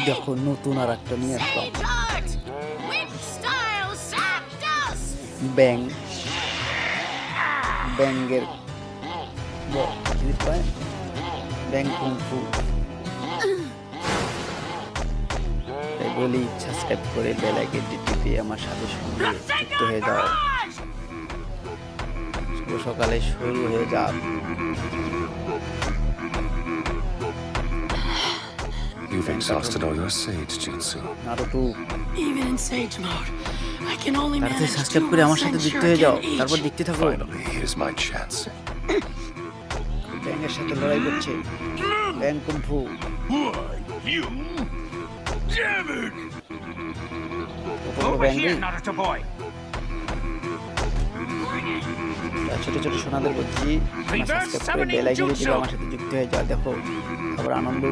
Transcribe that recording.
দেখো নতুন আর একটা নিয়ে আসলাম ব্যাং ব্যাঙ্গের ব্যাং কুংফু। তাই বলি সাবস্ক্রাইব করে বেল আইকনটি টিপে আমার সাথে সঙ্গে যুক্ত হয়ে যাও। শুভ সকালে শুরু হয়ে যাক। You've exhausted all your sage jutsu. Naruto Even in sage mode, I can only তাড়াতাড়ি manage সাবস্ক্রাইব 2 করে আমার সাথে যুক্ত হয়ে যাও, Rasengan তারপর each. দেখতে থাকো। Finally, here's my chance. ব্যাঙের সাথে লড়াই করছে ব্যাং কুংফু। You? Damn it! কতগুলো ব্যাং রে? Naruto boy. তা ছোট ছোট সোনাদের বলছি সাবস্ক্রাইব করে বেল আইকন টিপে আমার সাথে যুক্ত হয়ে যাও। দেখো আবার আনন্দ